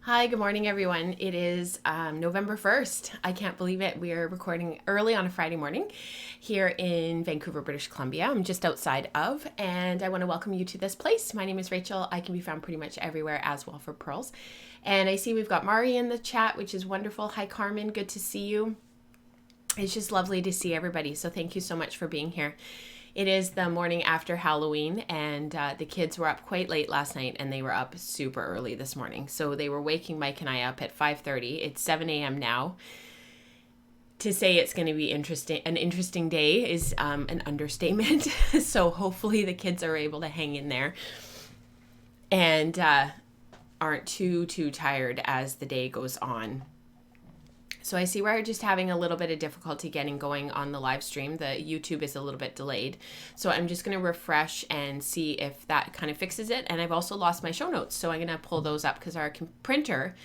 Hi, good morning, everyone. It is November 1st. I can't believe it. We are recording early on a Friday morning here in Vancouver, British Columbia. I'm just outside of, and I want to welcome you to this place. My name is Rachel. I can be found pretty much everywhere as well for pearls. And I see we've got Mari in the chat, which is wonderful. Hi, Carmen. Good to see you. It's just lovely to see everybody. So thank you so much for being here. It is the morning after Halloween, and the kids were up quite late last night, and they were up super early this morning. So they were waking Mike and I up at 5:30. It's 7 a.m. now. To say it's going to be an interesting day is an understatement. So hopefully the kids are able to hang in there and aren't too tired as the day goes on. So I see we're just having a little bit of difficulty getting going on the live stream. The YouTube is a little bit delayed. So I'm just going to refresh and see if that kind of fixes it. And I've also lost my show notes. So I'm going to pull those up because our printer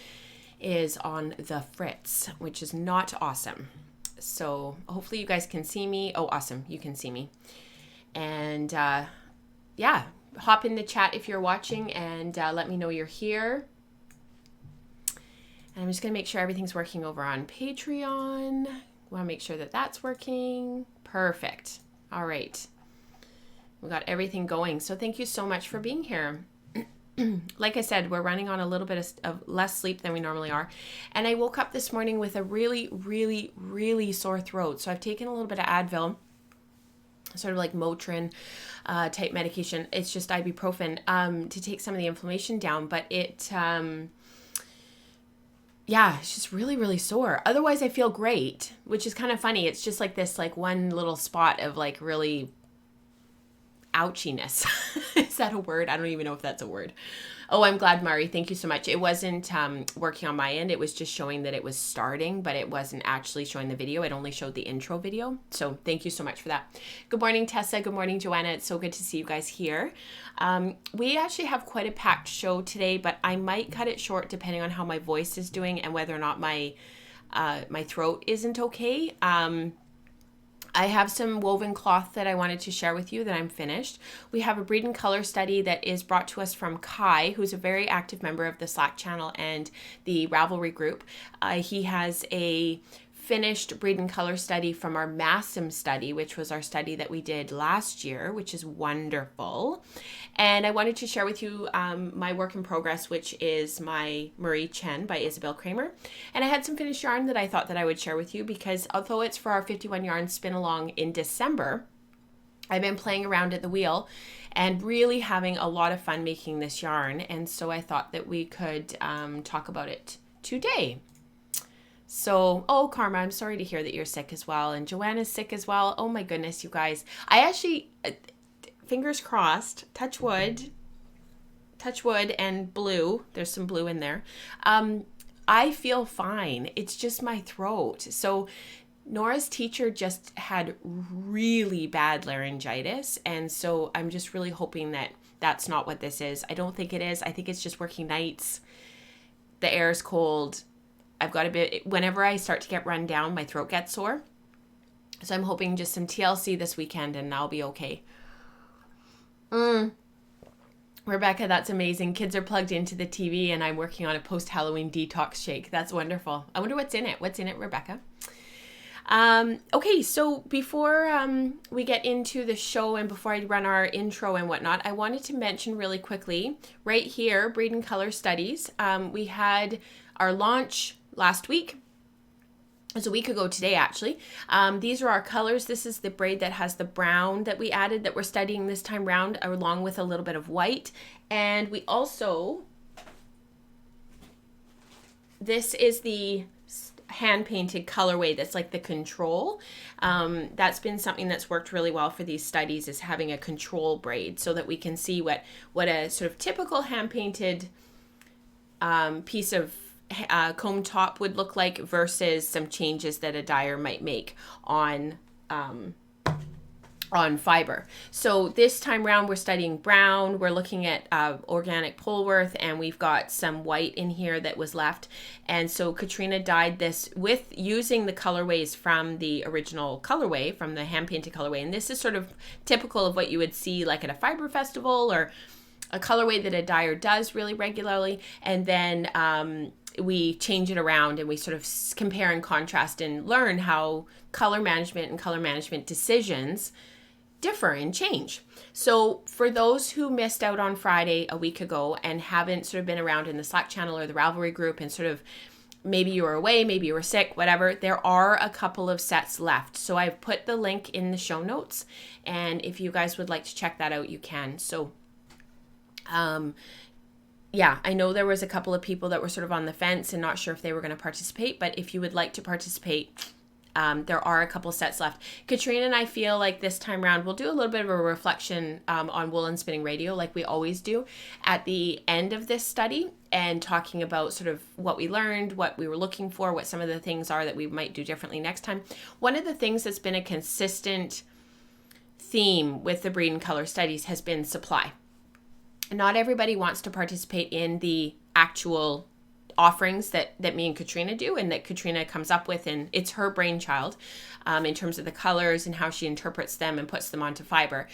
is on the fritz, which is not awesome. So hopefully you guys can see me. Oh, awesome. You can see me. And yeah, hop in the chat if you're watching and let me know you're here. And I'm just going to make sure everything's working over on Patreon. Want to make sure that that's working. Perfect. All right. We got everything going. So thank you so much for being here. Like I said, we're running on a little bit of less sleep than we normally are. And I woke up this morning with a really sore throat. So I've taken a little bit of Advil, sort of like Motrin type medication. It's just ibuprofen to take some of the inflammation down. But yeah, it's just really sore. Otherwise, I feel great, which is kind of funny. It's just like this, like one little spot of like really ouchiness. Is that a word? I don't even know if that's a word. Oh, I'm glad, Mari. Thank you so much. It wasn't working on my end. It was just showing that it was starting, but it wasn't actually showing the video. It only showed the intro video. So thank you so much for that. Good morning, Tessa. Good morning, Joanna. It's so good to see you guys here. We actually have quite a packed show today, but I might cut it short depending on how my voice is doing and whether or not my throat isn't okay. I have some woven cloth that I wanted to share with you that I'm finished. We have a breed and color study that is brought to us from Kai, who's a very active member of the Slack channel and the Ravelry group. He has a finished breed and color study from our MASM study, which was our study that we did last year, which is wonderful. And I wanted to share with you my work in progress, which is my Marie Chen by Isabel Kramer. And I had some finished yarn that I thought that I would share with you because although it's for our 51 yarn spin along in December, I've been playing around at the wheel and really having a lot of fun making this yarn. And so I thought that we could talk about it today. So, oh, Karma, I'm sorry to hear that you're sick as well. And Joanna's sick as well. Oh my goodness, you guys. I actually, fingers crossed, touch wood and blue. There's some blue in there. I feel fine. It's just my throat. So Nora's teacher just had really bad laryngitis. And so I'm just really hoping that that's not what this is. I don't think it is. I think it's just working nights. The air is cold. I've got a bit, whenever I start to get run down, my throat gets sore. So I'm hoping just some TLC this weekend and I'll be okay. Rebecca, that's amazing. Kids are plugged into the TV and I'm working on a post-Halloween detox shake. That's wonderful. I wonder what's in it. What's in it, Rebecca? Okay, so before we get into the show and before I run our intro and whatnot, I wanted to mention really quickly, right here, Breed and Color Studies. We had our launch last week. It was a week ago today, actually. These are our colors. This is the braid that has the brown that we added that we're studying this time round, along with a little bit of white. And we also, this is the hand-painted colorway that's like the control. That's been something that's worked really well for these studies, is having a control braid so that we can see what a sort of typical hand-painted piece of comb top would look like versus some changes that a dyer might make on fiber. So this time around we're studying brown, we're looking at organic Polworth, and we've got some white in here that was left. And so Katrina dyed this with using the colorways from the original colorway, from the hand painted colorway. And this is sort of typical of what you would see like at a fiber festival or a colorway that a dyer does really regularly, and then we change it around and we sort of compare and contrast and learn how color management and color management decisions differ and change. So for those who missed out on Friday a week ago and haven't sort of been around in the Slack channel or the Ravelry group, and sort of maybe you were away, maybe you were sick, whatever, there are a couple of sets left. So I've put the link in the show notes, and if you guys would like to check that out, you can. So yeah, I know there was a couple of people that were sort of on the fence and not sure if they were going to participate, but if you would like to participate, there are a couple sets left. Katrina and I feel like this time around we'll do a little bit of a reflection on Wool and Spinning Radio, like we always do at the end of this study, and talking about sort of what we learned, what we were looking for, what some of the things are that we might do differently next time. One of the things that's been a consistent theme with the breed and color studies has been supply. Not everybody wants to participate in the actual offerings that me and Katrina do, and that Katrina comes up with, and it's her brainchild in terms of the colors and how she interprets them and puts them onto fiber.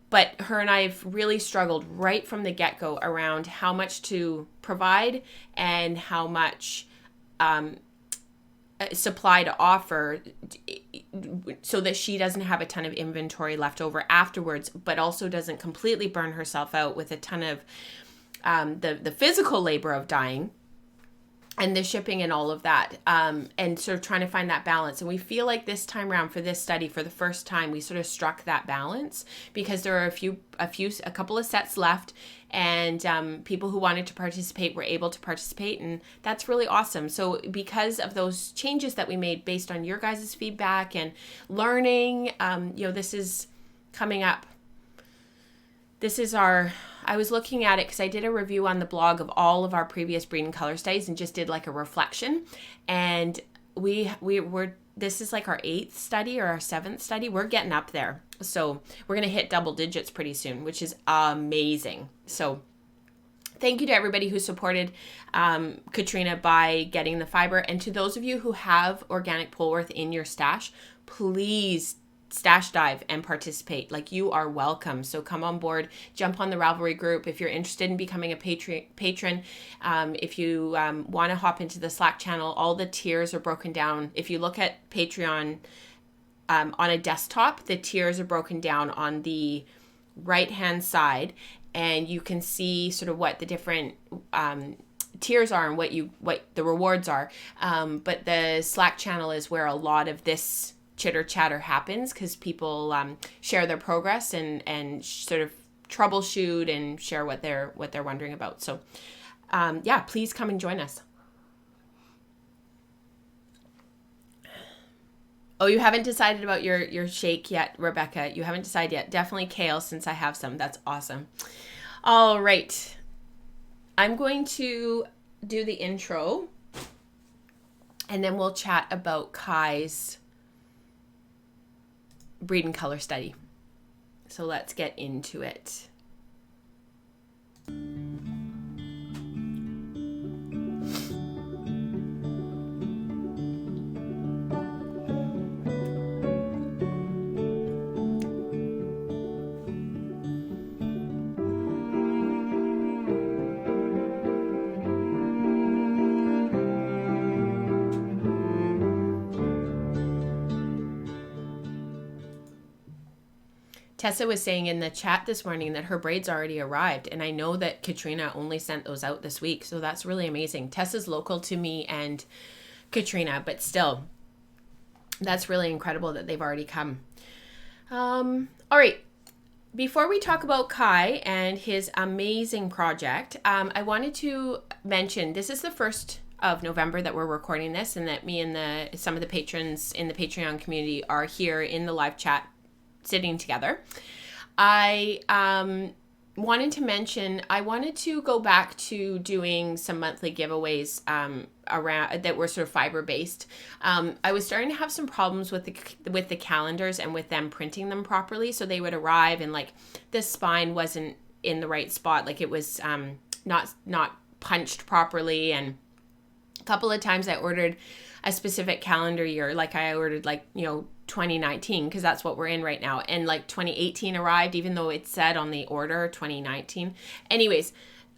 But her and I have really struggled right from the get-go around how much to provide and how much supply to offer, so that she doesn't have a ton of inventory left over afterwards, but also doesn't completely burn herself out with a ton of the physical labor of dyeing and the shipping and all of that, and sort of trying to find that balance. And we feel like this time around for this study, for the first time, we sort of struck that balance, because there are a couple of sets left, and people who wanted to participate were able to participate, and that's really awesome. So because of those changes that we made based on your guys' feedback and learning, this is coming up. This is I was looking at it because I did a review on the blog of all of our previous breed and color studies and just did like a reflection. And this is like our 8th study or our 7th study. We're getting up there. So we're going to hit double digits pretty soon, which is amazing. So thank you to everybody who supported Katrina by getting the fiber. And to those of you who have organic Polworth in your stash, please stash dive and participate. Like, you are welcome. So come on board, jump on the Ravelry group. If you're interested in becoming a patron, if you want to hop into the Slack channel, all the tiers are broken down. If you look at Patreon on a desktop, the tiers are broken down on the right hand side, and you can see sort of what the different tiers are and what the rewards are. But the Slack channel is where a lot of this chitter chatter happens, because people share their progress and sort of troubleshoot and share what they're wondering about. So please come and join us. Oh, you haven't decided about your shake yet, Rebecca? You haven't decided yet? Definitely kale, since I have some. That's awesome. All right, I'm going to do the intro, and then we'll chat about Kai's breed and color study. So let's get into it. Tessa was saying in the chat this morning that her braids already arrived, and I know that Katrina only sent those out this week, so that's really amazing. Tessa's local to me and Katrina, but still, that's really incredible that they've already come. All right, before we talk about Kai and his amazing project, I wanted to mention this is the 1st of November that we're recording this, and that me and some of the patrons in the Patreon community are here in the live chat sitting together. I wanted to mention, I wanted to go back to doing some monthly giveaways around that were sort of fiber based. I was starting to have some problems with the calendars and with them printing them properly, so they would arrive and like the spine wasn't in the right spot, like it was not punched properly, and a couple of times I ordered a specific calendar year, like I ordered 20 2019, because that's what we're in right now. And like 2018 arrived, even though it said on the order 2019. Anyways,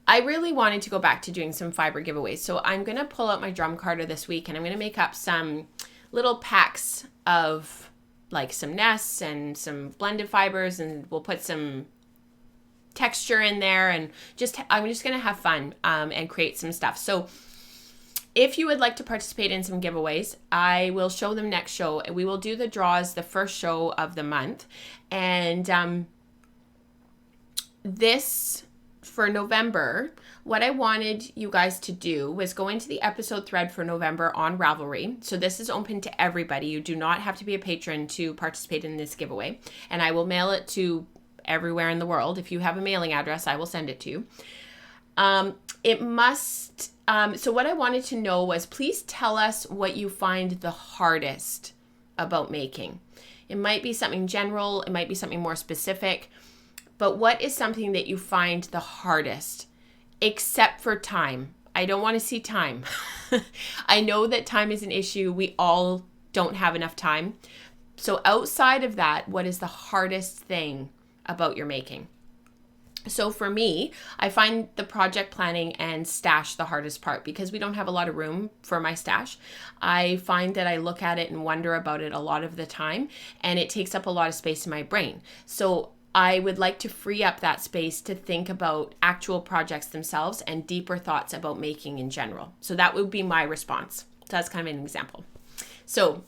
I really wanted to go back to doing some fiber giveaways. So I'm going to pull out my drum carder this week, and I'm going to make up some little packs of like some nests and some blended fibers, and we'll put some texture in there, and I'm just going to have fun and create some stuff. So if you would like to participate in some giveaways, I will show them next show. We will do the draws the first show of the month. And this, for November, what I wanted you guys to do was go into the episode thread for November on Ravelry. So this is open to everybody. You do not have to be a patron to participate in this giveaway. And I will mail it to everywhere in the world. If you have a mailing address, I will send it to you. So what I wanted to know was, please tell us what you find the hardest about making. It might be something general, it might be something more specific, but what is something that you find the hardest, except for time? I don't want to see time. I know that time is an issue. We all don't have enough time. So outside of that, what is the hardest thing about your making? So for me, I find the project planning and stash the hardest part, because we don't have a lot of room for my stash. I find that I look at it and wonder about it a lot of the time, and it takes up a lot of space in my brain. So I would like to free up that space to think about actual projects themselves and deeper thoughts about making in general. So that would be my response. So that's kind of an example. So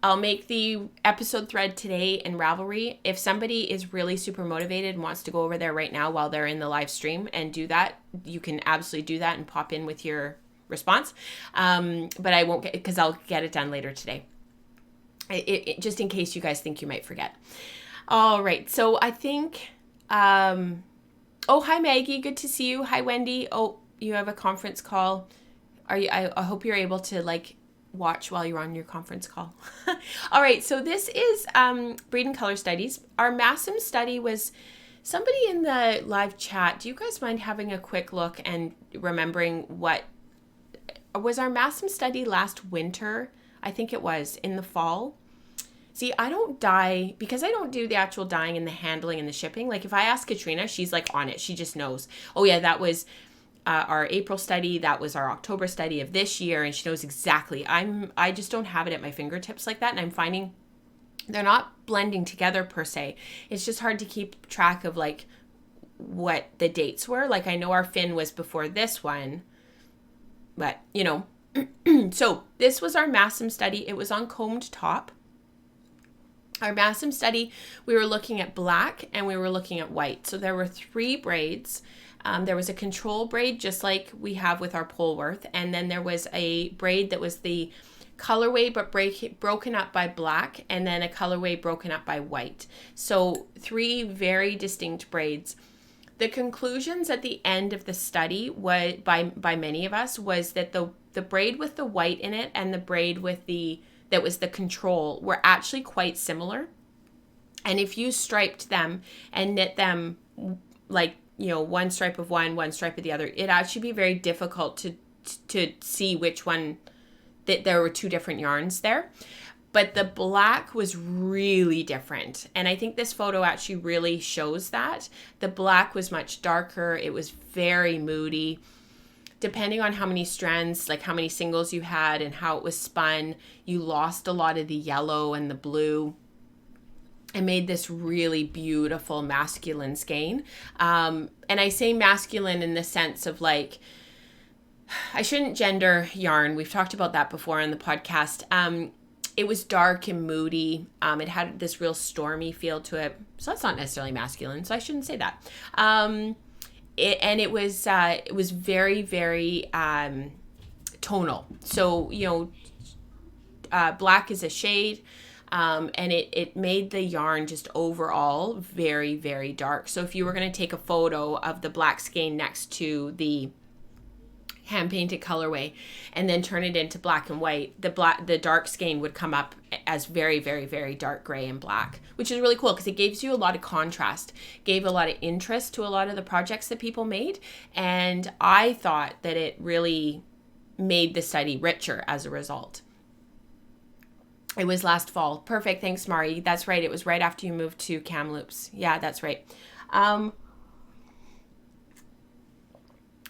I'll make the episode thread today in Ravelry. If somebody is really super motivated and wants to go over there right now while they're in the live stream and do that, you can absolutely do that and pop in with your response. But I won't because I'll get it done later today. Just in case you guys think you might forget. All right. So I think, oh, hi Maggie. Good to see you. Hi Wendy. Oh, you have a conference call. I hope you're able to watch while you're on your conference call. All right, so this is Breed and Color Studies. Our MASM study was, somebody in the live chat, do you guys mind having a quick look and remembering what, was our MASM study last winter? I think it was, in the fall. See, I don't dye, because I don't do the actual dyeing and the handling and the shipping. Like if I ask Katrina, she's on it. She just knows. Oh yeah, that was our April study, that was our October study of this year, and she knows exactly. I just don't have it at my fingertips like that, and I'm finding they're not blending together per se. It's just hard to keep track of what the dates were. I know our fin was before this one, but so this was our MASM study. It was on combed top. Our MASM study, we were looking at black and we were looking at white. So there were 3 braids. There was a control braid, just like we have with our Polworth. And then there was a braid that was the colorway, but broken up by black, and then a colorway broken up by white. So 3 very distinct braids. The conclusions at the end of the study was, by many of us, was that the braid with the white in it and the braid with that was the control were actually quite similar. And if you striped them and knit them one stripe of one stripe of the other, it'd actually be very difficult to see which one, that there were 2 different yarns there. But the black was really different. And I think this photo actually really shows that. The black was much darker. It was very moody. Depending on how many strands, how many singles you had and how it was spun, you lost a lot of the yellow and the blue. It made this really beautiful masculine skein. And I say masculine in the sense of I shouldn't gender yarn. We've talked about that before on the podcast. It was dark and moody. It had this real stormy feel to it. So that's not necessarily masculine, so I shouldn't say that. It was very, very tonal. So, black is a shade. And it made the yarn just overall very, very dark. So if you were going to take a photo of the black skein next to the hand painted colorway and then turn it into black and white, the dark skein would come up as very, very, very dark gray and black, which is really cool because it gives you a lot of contrast, gave a lot of interest to a lot of the projects that people made. And I thought that it really made the study richer as a result. It was last fall. Perfect. Thanks, Mari. That's right. It was right after you moved to Kamloops. Yeah, that's right.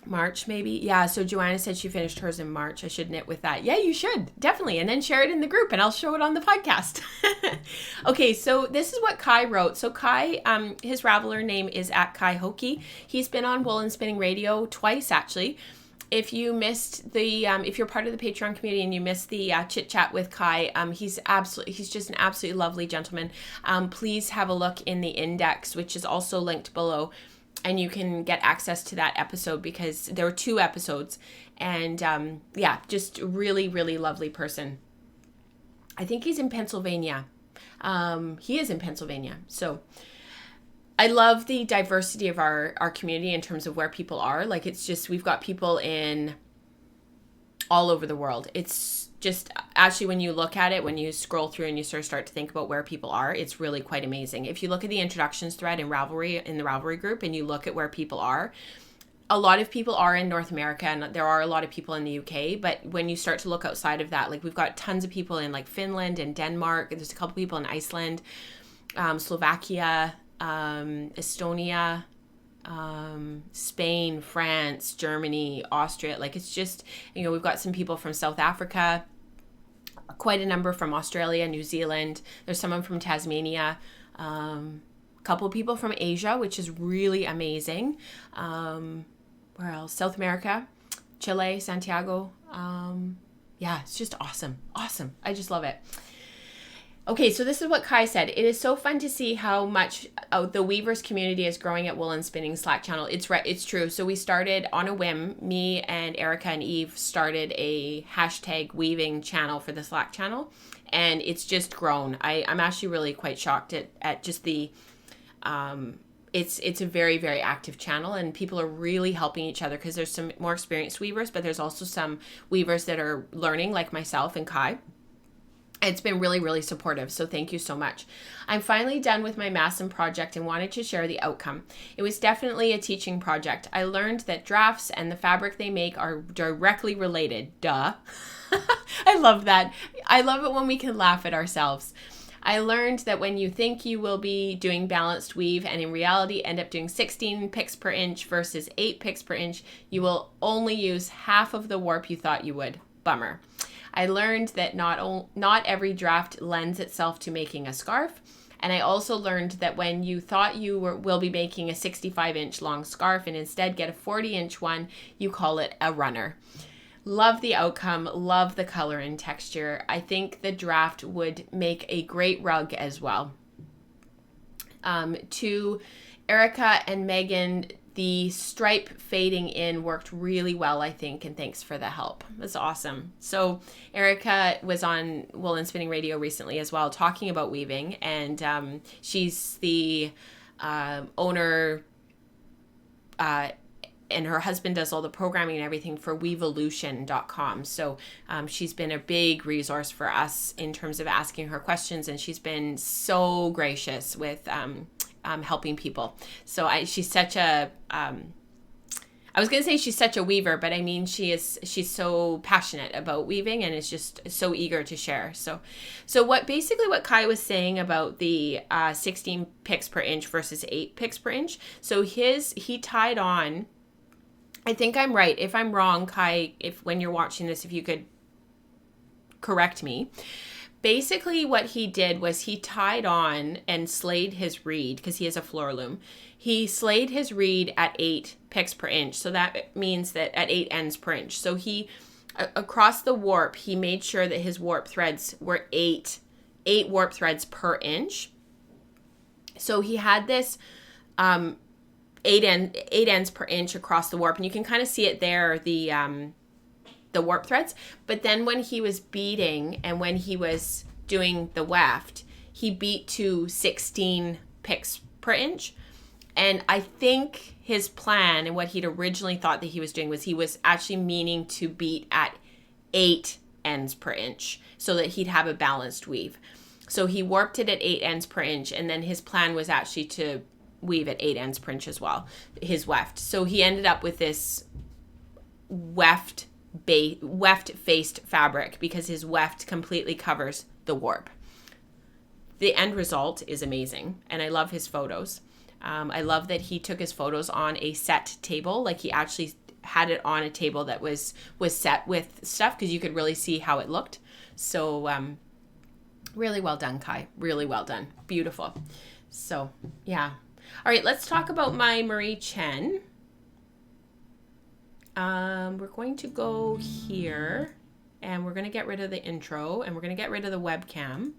March, maybe. Yeah, so Joanna said she finished hers in March. I should knit with that. Yeah, you should. Definitely. And then share it in the group and I'll show it on the podcast. Okay, so this is what Kai wrote. So Kai, his Raveler name is @Kai He's been on Wool and Spinning Radio twice, actually. If you missed the, if you're part of the Patreon community and you missed the chit chat with Kai, he's just an absolutely lovely gentleman. Please have a look in the index, which is also linked below, and you can get access to that episode because there were 2 episodes, and yeah, just really, really lovely person. I think he's in Pennsylvania. He is in Pennsylvania, so. I love the diversity of our community in terms of where people are. Like, it's just, we've got people in all over the world. It's just, actually, when you look at it, when you scroll through and you sort of start to think about where people are, it's really quite amazing. If you look at the introductions thread in the Ravelry group, and you look at where people are, a lot of people are in North America, and there are a lot of people in the UK, but when you start to look outside of that, like, we've got tons of people in like Finland and Denmark. There's a couple people in Iceland, Slovakia, Estonia, Spain, France, Germany, Austria. Like, it's just, we've got some people from South Africa, quite a number from Australia, New Zealand. There's someone from Tasmania, a couple people from Asia, which is really amazing. Where else? South America, Chile, Santiago. Yeah, it's just awesome. Awesome. I just love it. Okay, so this is what Kai said. It is so fun to see how much the Weavers community is growing at Wool and Spinning Slack channel. It's true. So we started on a whim. Me and Erica and Eve started a hashtag weaving channel for the Slack channel, and it's just grown. I'm actually really quite shocked at just the... It's a very, very active channel, and people are really helping each other because there's some more experienced weavers, but there's also some weavers that are learning, like myself and Kai. It's been really, really supportive, so thank you so much. I'm finally done with my Masson project and wanted to share the outcome. It was definitely a teaching project. I learned that drafts and the fabric they make are directly related. Duh. I love that. I love it when we can laugh at ourselves. I learned that when you think you will be doing balanced weave and in reality end up doing 16 picks per inch versus 8 picks per inch, you will only use half of the warp you thought you would. Bummer. I learned that not every draft lends itself to making a scarf. And I also learned that when you thought you will be making a 65-inch long scarf and instead get a 40-inch one, you call it a runner. Love the outcome, love the color and texture. I think the draft would make a great rug as well. To Erica and Megan, the stripe fading in worked really well, I think, and thanks for the help. That's awesome. So Erica was on Wool and Spinning Radio recently as well, talking about weaving, and she's the owner, and her husband does all the programming and everything for weaveolution.com. So she's been a big resource for us in terms of asking her questions, and she's been so gracious with helping people. So she's such a, I was going to say she's such a weaver, but I mean, she's so passionate about weaving and is just so eager to share. So what Kai was saying about the 16 picks per inch versus 8 picks per inch. So he tied on, I think I'm right. If I'm wrong, Kai, when you're watching this, if you could correct me. Basically what he did was he tied on and slayed his reed, because he has a floor loom. He slayed his reed at 8 picks per inch. So that means that at 8 ends per inch. So he, across the warp, he made sure that his warp threads were 8 warp threads per inch. So he had this 8 ends per inch across the warp, and you can kind of see it there, the warp threads. But then when he was beating and when he was doing the weft, he beat to 16 picks per inch. And I think his plan and what he'd originally thought that he was doing was he was actually meaning to beat at 8 ends per inch so that he'd have a balanced weave. So he warped it at 8 ends per inch, and then his plan was actually to weave at 8 ends per inch as well, his weft. So he ended up with this weft faced fabric because his weft completely covers the warp. The end result is amazing, and I love his photos. I love that he took his photos on a set table, like he actually had it on a table that was set with stuff, because you could really see how it looked. So really well done, Kai. Really well done. Beautiful. So yeah. All right, let's talk about my Marie Chen. We're going to go here, and we're going to get rid of the intro, and we're going to get rid of the webcam.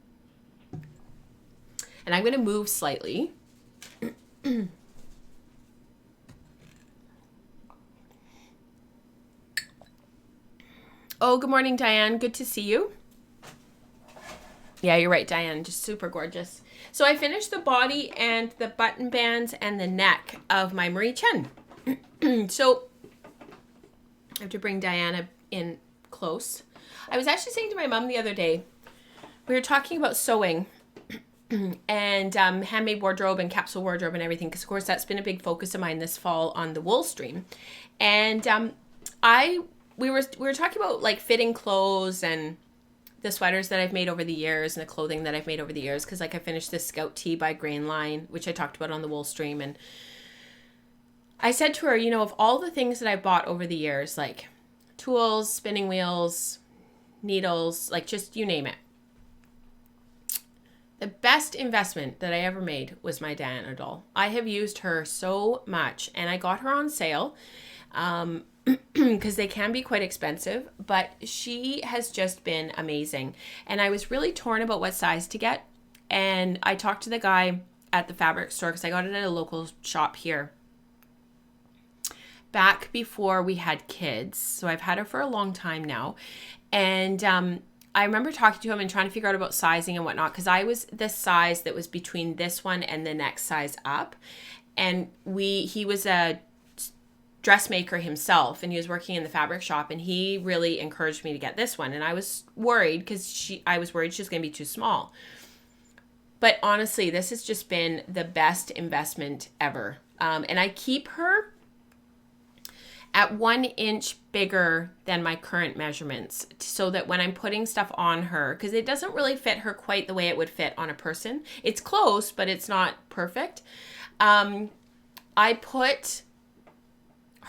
And I'm going to move slightly. Oh, good morning, Diane. Good to see you. Yeah, you're right, Diane. Just super gorgeous. So I finished the body and the button bands and the neck of my Marie Chen. So I have to bring Diana in close. I was actually saying to my mom the other day, we were talking about sewing and handmade wardrobe and capsule wardrobe and everything, because of course that's been a big focus of mine this fall on the wool stream. And we were talking about like fitting clothes and the sweaters that I've made over the years and the clothing that I've made over the years, because like I finished this Scout Tee by Grain Line, which I talked about on the wool stream, and I said to her, you know, of all the things that I bought over the years, like tools, spinning wheels, needles, like just you name it, the best investment that I ever made was my Diana doll. I have used her so much, and I got her on sale because they can be quite expensive, but she has just been amazing. And I was really torn about what size to get. And I talked to the guy at the fabric store, because I got it at a local shop here back before we had kids. So I've had her for a long time now. And I remember talking to him and trying to figure out about sizing and whatnot, because I was the size that was between this one and the next size up. And he was a dressmaker himself, and he was working in the fabric shop, and he really encouraged me to get this one. And I was worried because I was worried she was going to be too small. But honestly, this has just been the best investment ever. And I keep her at 1 inch bigger than my current measurements, so that when I'm putting stuff on her, because it doesn't really fit her quite the way it would fit on a person. It's close, but it's not perfect. I put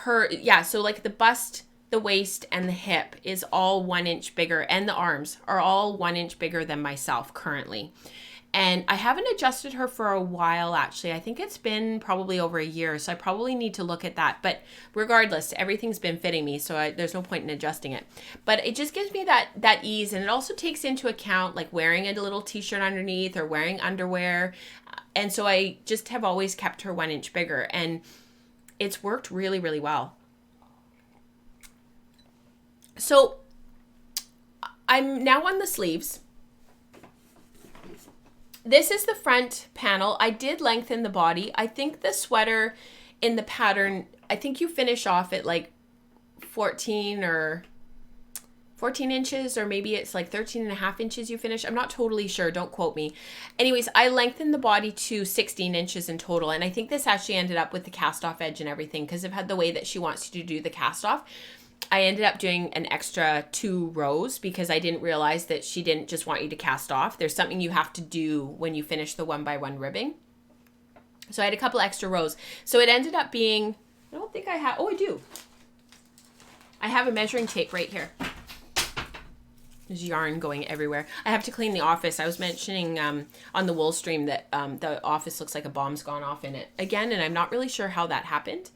her, so like the bust, the waist, and the hip is all 1 inch bigger, and the arms are all 1 inch bigger than myself currently. And I haven't adjusted her for a while, actually. I think it's been probably over a year, so I probably need to look at that. But regardless, everything's been fitting me, so there's no point in adjusting it. But it just gives me that ease, and it also takes into account like wearing a little t-shirt underneath or wearing underwear. And so I just have always kept her 1 inch bigger, and it's worked really, really well. So I'm now on the sleeves. This is the front panel. I did lengthen the body. I think the sweater in the pattern, I think you finish off at like 14 inches, or maybe it's like 13 and a half inches you finish. I'm not totally sure. Don't quote me. Anyways, I lengthened the body to 16 inches in total. And I think this actually ended up with the cast off edge and everything, because I've had the way that she wants you to do the cast off. I ended up doing an extra 2 rows because I didn't realize that she didn't just want you to cast off. There's something you have to do when you finish the 1x1 ribbing. So I had a couple extra rows. So it ended up being, I don't think I have, oh, I do. I have a measuring tape right here. There's yarn going everywhere. I have to clean the office. I was mentioning on the wool stream that the office looks like a bomb's gone off in it again, and I'm not really sure how that happened.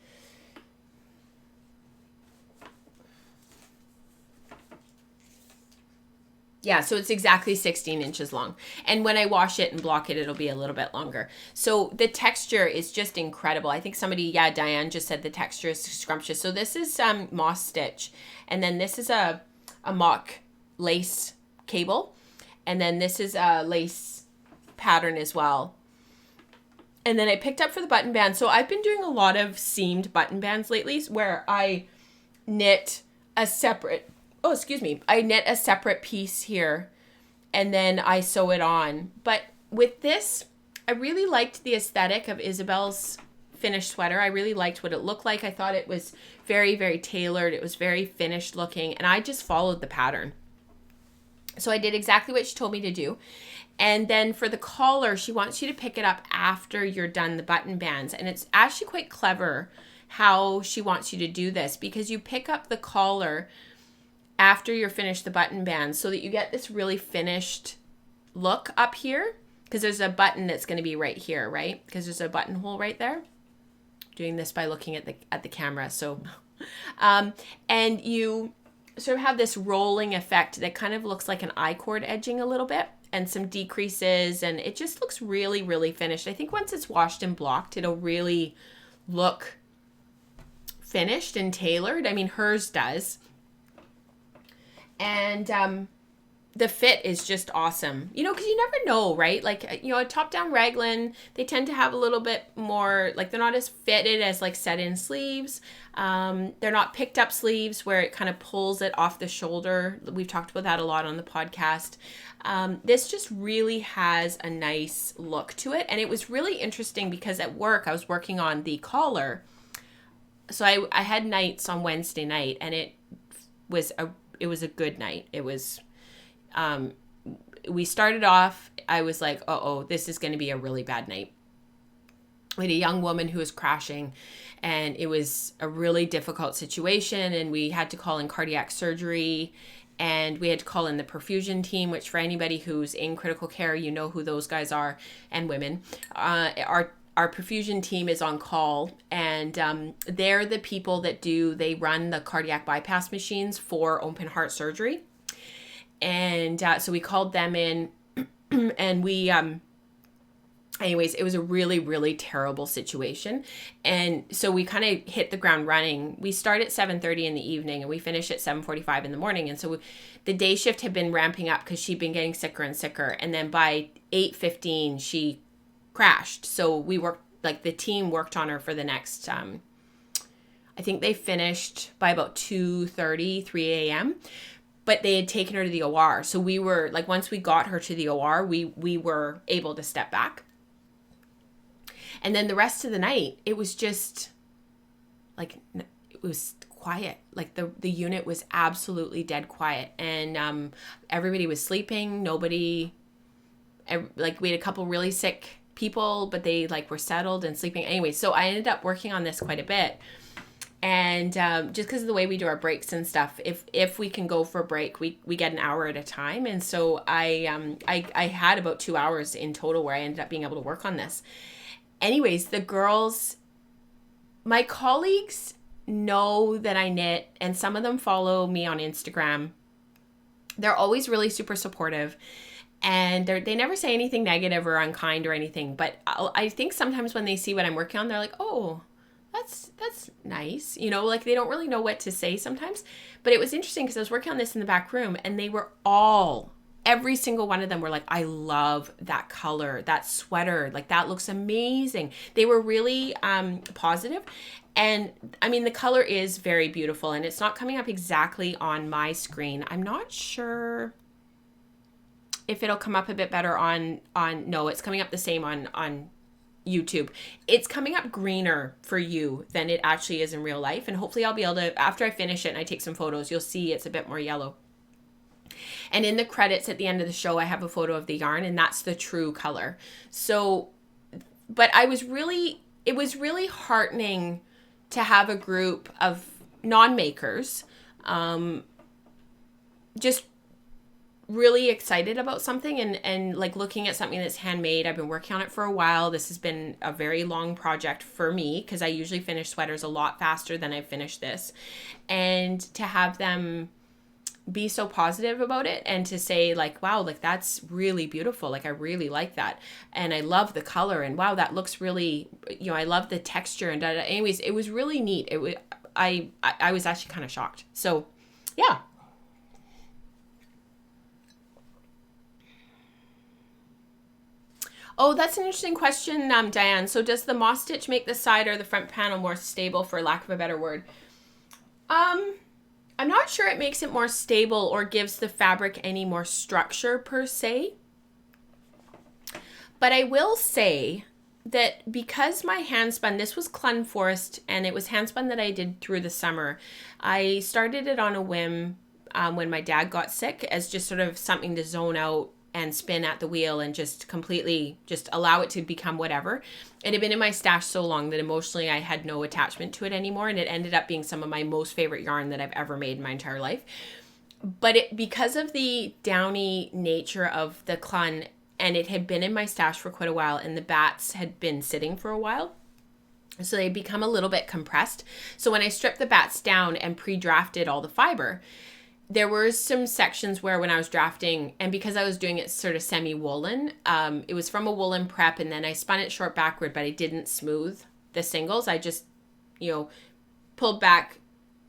Yeah, so it's exactly 16 inches long. And when I wash it and block it, it'll be a little bit longer. So the texture is just incredible. I think somebody, Diane just said the texture is scrumptious. So this is moss stitch. And then this is a mock lace cable. And then this is a lace pattern as well. And then I picked up for the button band. So I've been doing a lot of seamed button bands lately, where I knit a separate... I knit a separate piece here, and then I sew it on. But with this, I really liked the aesthetic of Isabel's finished sweater. I really liked what it looked like. I thought it was very, very tailored. It was very finished looking, and I just followed the pattern. So I did exactly what she told me to do. And then for the collar, she wants you to pick it up after you're done the button bands. And it's actually quite clever how she wants you to do this, because you pick up the collar after you're finished the button bands so that you get this really finished look up here, because there's a button that's going to be right here, right? Because there's a buttonhole right there. Doing this by looking at the camera. So, and you sort of have this rolling effect that kind of looks like an I-cord edging a little bit, and some decreases, and it just looks really, really finished. I think once it's washed and blocked, it'll really look finished and tailored. I mean, hers does. And the fit is just awesome, you know, because you never know, right? Like, you know, a top-down raglan, they tend to have a little bit more, like, they're not as fitted as like set-in sleeves. They're not picked up sleeves where it kind of pulls it off the shoulder. We've talked about that a lot on the podcast. This just really has a nice look to it. And it was really interesting because at work, I was working on the collar. So I had nights on Wednesday night, and it was a good night. It was, we started off, I was like, uh-oh, this is going to be a really bad night. We had a young woman who was crashing, and it was a really difficult situation, and we had to call in cardiac surgery, and we had to call in the perfusion team, which for anybody who's in critical care, you know who those guys are, and women. Our perfusion team is on call, and they're the people that they run the cardiac bypass machines for open heart surgery. And so we called them in, and we, anyways, it was a really, really terrible situation. And so we kind of hit the ground running. We start at 7:30 in the evening, and we finish at 7:45 in the morning. And so the day shift had been ramping up because she'd been getting sicker and sicker. And then by 8:15, she crashed. So we worked, like the team worked on her for the next, I think they finished by about 2:30, 3 a.m., but they had taken her to the OR. So we were like, once we got her to the OR, we were able to step back. And then the rest of the night, it was just like, it was quiet. Like the unit was absolutely dead quiet. And everybody was sleeping. Nobody, like we had a couple really sick people, but they like were settled and sleeping. Anyway, so I ended up working on this quite a bit. And just because of the way we do our breaks and stuff, if we can go for a break, we get an hour at a time. And so I had about 2 hours in total where I ended up being able to work on this. Anyways, the girls, my colleagues know that I knit, and some of them follow me on Instagram. They're always really super supportive, and they never say anything negative or unkind or anything. But I think sometimes when they see what I'm working on, they're like, oh, that's nice. You know, like they don't really know what to say sometimes. But it was interesting because I was working on this in the back room, and they were every single one of them were like, I love that color, that sweater, like that looks amazing. They were really positive. And I mean, the color is very beautiful, and it's not coming up exactly on my screen. I'm not sure if it'll come up a bit better no, it's coming up the same on YouTube. It's coming up greener for you than it actually is in real life. And hopefully I'll be able to, after I finish it and I take some photos, you'll see it's a bit more yellow. And in the credits at the end of the show, I have a photo of the yarn, and that's the true color. So, but it was really heartening to have a group of non-makers, just really excited about something and like looking at something that's handmade. I've been working on it for a while. This has been a very long project for me because I usually finish sweaters a lot faster than I finish this. And to have them be so positive about it and to say like, wow, like that's really beautiful. Like I really like that. And I love the color, and wow, that looks really, you know, I love the texture and anyways, it was really neat. I was actually kind of shocked. So yeah. Oh, that's an interesting question, Diane. So does the moss stitch make the side or the front panel more stable, for lack of a better word? I'm not sure it makes it more stable or gives the fabric any more structure per se. But I will say that because my handspun, this was Clun Forest, and it was handspun that I did through the summer. I started it on a whim when my dad got sick, as just sort of something to zone out and spin at the wheel and just completely just allow it to become whatever. It had been in my stash so long that emotionally I had no attachment to it anymore, and it ended up being some of my most favorite yarn that I've ever made in my entire life. But because of the downy nature of the clun, and it had been in my stash for quite a while, and the bats had been sitting for a while, so they become a little bit compressed. So when I stripped the bats down and pre-drafted all the fiber, there were some sections where when I was drafting, and because I was doing it sort of semi-woolen, it was from a woolen prep, and then I spun it short backward, but I didn't smooth the singles. I just, pulled back,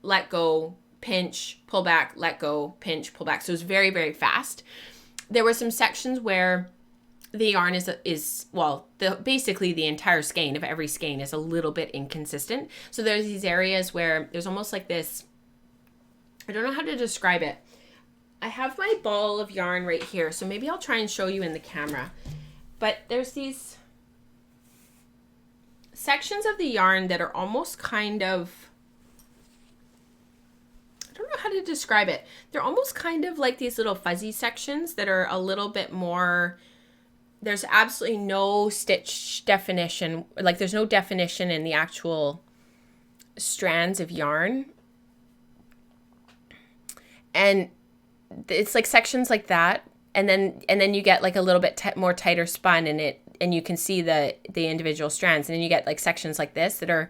let go, pinch, pull back, let go, pinch, pull back. So it was very, very fast. There were some sections where the yarn basically the entire skein of every skein is a little bit inconsistent. So there's these areas where there's almost like this, I don't know how to describe it. I have my ball of yarn right here, so maybe I'll try and show you in the camera. But there's these sections of the yarn that are almost kind of, I don't know how to describe it. They're almost kind of like these little fuzzy sections that are a little bit more, there's absolutely no stitch definition. Like there's no definition in the actual strands of yarn. And it's like sections like that, and then you get like a little bit more tighter spun, and you can see the individual strands, and then you get like sections like this that are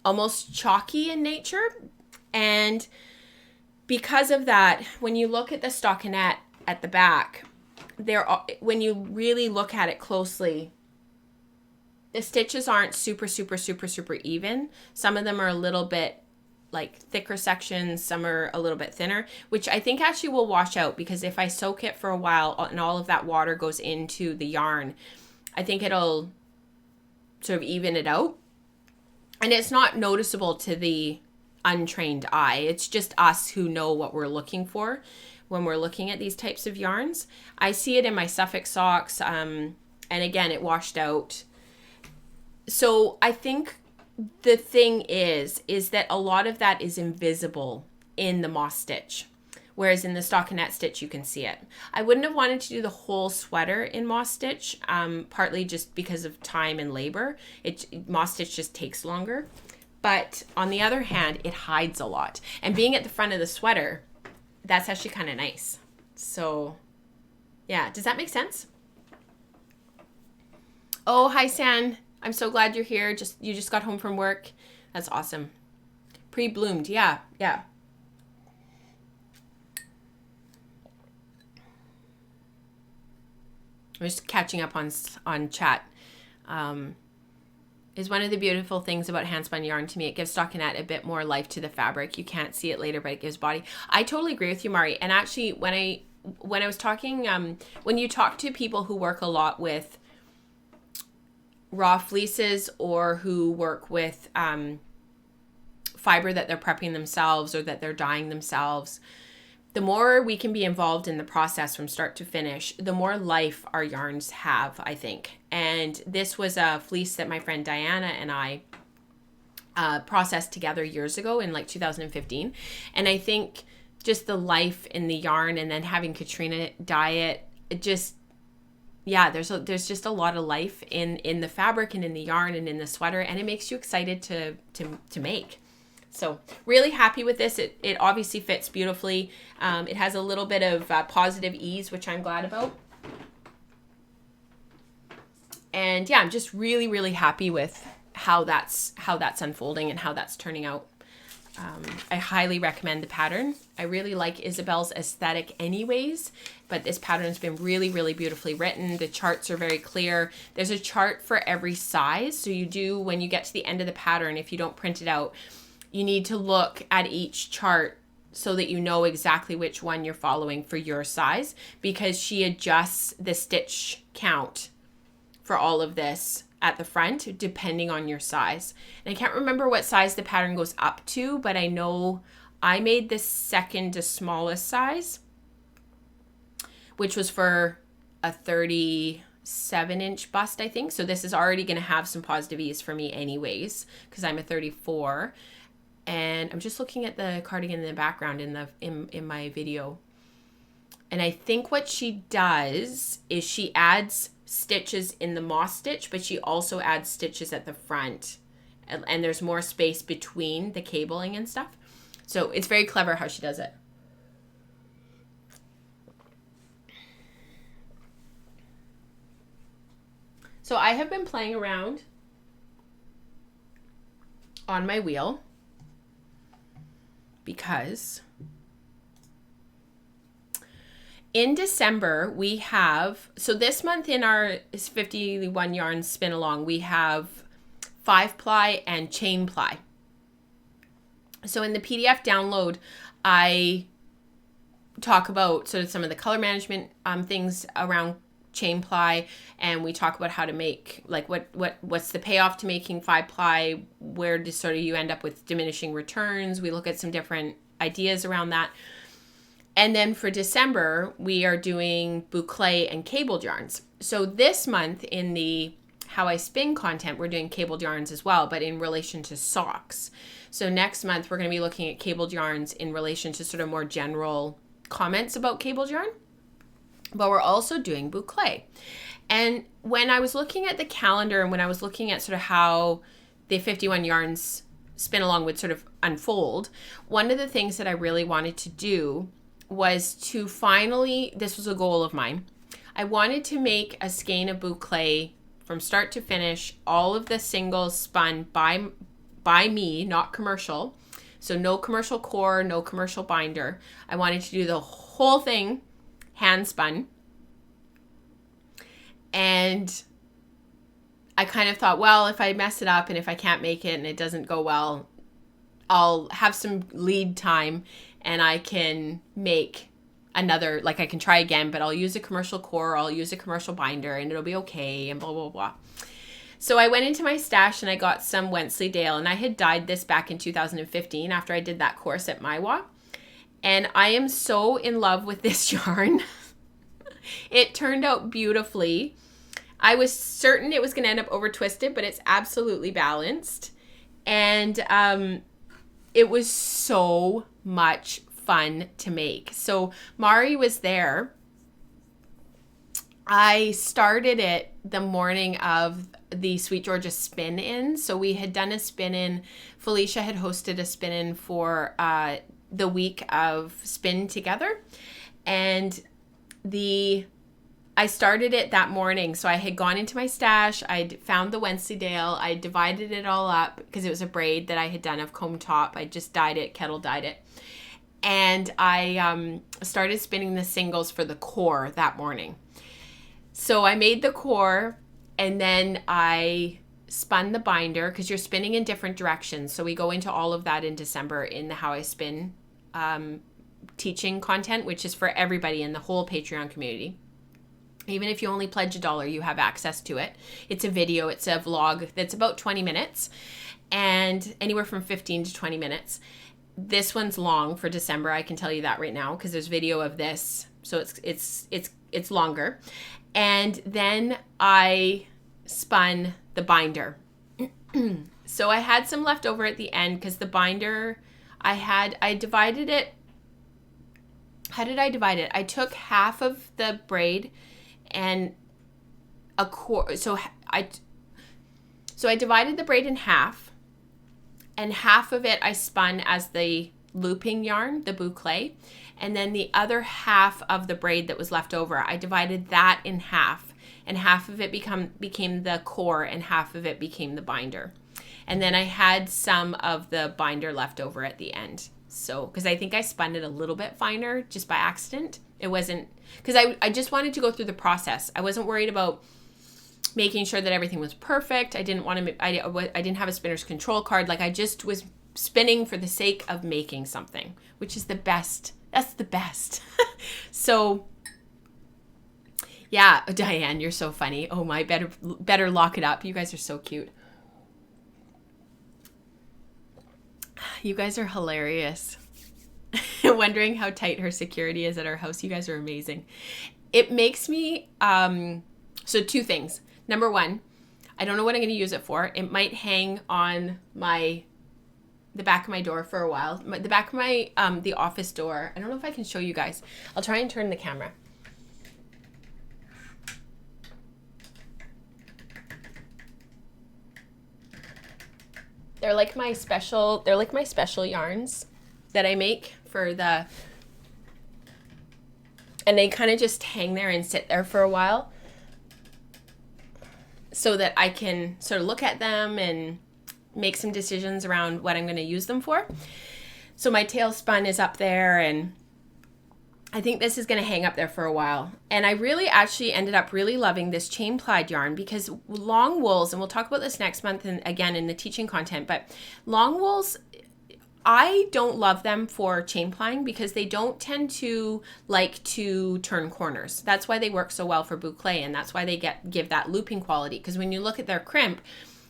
almost chalky in nature. And because of that, when you look at the stockinette at the back, when you really look at it closely, the stitches aren't super even. Some of them are a little bit like thicker sections, some are a little bit thinner, which I think actually will wash out, because if I soak it for a while and all of that water goes into the yarn, I think it'll sort of even it out. And it's not noticeable to the untrained eye. It's just us who know what we're looking for when we're looking at these types of yarns. I see it in my Suffolk socks, and again, it washed out. So I think the thing is that a lot of that is invisible in the moss stitch, whereas in the stockinette stitch you can see it. I wouldn't have wanted to do the whole sweater in moss stitch, partly just because of time and labor. Moss stitch just takes longer, but on the other hand, it hides a lot. And being at the front of the sweater, that's actually kind of nice. So yeah, does that make sense? Oh, hi San. I'm so glad you're here. You just got home from work. That's awesome. Pre-bloomed. Yeah. I'm just catching up on chat. Is one of the beautiful things about handspun yarn to me. It gives stockinette a bit more life to the fabric. You can't see it later, but it gives body. I totally agree with you, Mari. And actually, when I was talking, when you talk to people who work a lot with raw fleeces, or who work with fiber that they're prepping themselves or that they're dyeing themselves, the more we can be involved in the process from start to finish, the more life our yarns have, I think. And this was a fleece that my friend Diana and I processed together years ago in like 2015. And I think just the life in the yarn, and then having Katrina dye it, there's just a lot of life in the fabric and in the yarn and in the sweater, and it makes you excited to make. So really happy with this. It obviously fits beautifully. It has a little bit of positive ease, which I'm glad about. And yeah, I'm just really, really happy with how that's unfolding and how that's turning out. I highly recommend the pattern. I really like Isabel's aesthetic anyways, but this pattern has been really, really beautifully written. The charts are very clear. There's a chart for every size. So when you get to the end of the pattern, if you don't print it out, you need to look at each chart so that you know exactly which one you're following for your size, because she adjusts the stitch count for all of this at the front depending on your size. And I can't remember what size the pattern goes up to, but I know I made the second to smallest size, which was for a 37-inch bust, I think. So this is already going to have some positive ease for me anyways, because I'm a 34. And I'm just looking at the cardigan in the background in my video. And I think what she does is she adds stitches in the moss stitch, but she also adds stitches at the front. And there's more space between the cabling and stuff. So it's very clever how she does it. So I have been playing around on my wheel because in December we have, so this month in our 51 yarn spin along, we have 5-ply and chain ply. So in the PDF download, I talk about sort of some of the color management things around chain ply, and we talk about how to make, like, what's the payoff to making 5-ply, where does sort of you end up with diminishing returns. We look at some different ideas around that. And then for December, we are doing boucle and cabled yarns. So this month in the How I Spin content, we're doing cabled yarns as well, but in relation to socks. So next month, we're going to be looking at cabled yarns in relation to sort of more general comments about cabled yarn. But we're also doing boucle. And when I was looking at the calendar and when I was looking at sort of how the 51 yarns spin along would sort of unfold, one of the things that I really wanted to do was to finally, this was a goal of mine, I wanted to make a skein of boucle from start to finish, all of the singles spun by me, not commercial. So no commercial core, no commercial binder. I wanted to do the whole thing hand spun. And I kind of thought, well, if I mess it up and if I can't make it and it doesn't go well, I'll have some lead time and I can make another, like I can try again, but I'll use a commercial core, I'll use a commercial binder and it'll be okay and blah, blah, blah. So I went into my stash and I got some Wensleydale, and I had dyed this back in 2015 after I did that course at Maiwa. And I am so in love with this yarn. It turned out beautifully. I was certain it was going to end up over twisted, but it's absolutely balanced. And it was so much fun to make. So Mari was there. I started it the morning of the Sweet Georgia spin in. So we had done a spin in. Felicia had hosted a spin in for the week of spin together, and I started it that morning. So I had gone into my stash, I'd found the Wensleydale, I divided it all up because it was a braid that I had done of comb top. I just dyed it, kettle dyed it, and I started spinning the singles for the core that morning. So I made the core, and then I spun the binder because you're spinning in different directions. So we go into all of that in December in the How I Spin teaching content, which is for everybody in the whole Patreon community. Even if you only pledge $1, you have access to it. It's a video, it's a vlog that's about 20 minutes and anywhere from 15 to 20 minutes. This one's long for December, I can tell you that right now, because there's video of this, so it's longer. And then I spun the binder. So I had some left over at the end because the binder I divided it. How did I divide it? I took half of the braid and a quarter. So I divided the braid in half, and half of it I spun as the looping yarn, the boucle, and then the other half of the braid that was left over, I divided that in half, and half of it became the core and half of it became the binder. And then I had some of the binder left over at the end. So, because I think I spun it a little bit finer just by accident. It wasn't, because I just wanted to go through the process. I wasn't worried about making sure that everything was perfect. I didn't want to, I didn't have a spinner's control card. Like, I just was spinning for the sake of making something, which is the best. That's the best. So, yeah, Diane, you're so funny. Oh my, better lock it up. You guys are so cute. You guys are hilarious. Wondering how tight her security is at our house. You guys are amazing. It makes me, so two things. Number one, I don't know what I'm going to use it for. It might hang on my the back of my door for a while. The back of my, the office door. I don't know if I can show you guys. I'll try and turn the camera. They're like my special yarns that I make for the, and they kind of just hang there and sit there for a while so that I can sort of look at them and make some decisions around what I'm going to use them for. So my tail spun is up there, and I think this is going to hang up there for a while. And I really actually ended up really loving this chain plied yarn, because long wools, and we'll talk about this next month and again in the teaching content, but long wools, I don't love them for chain plying because they don't tend to like to turn corners. That's why they work so well for boucle, and that's why they give that looping quality. Because when you look at their crimp,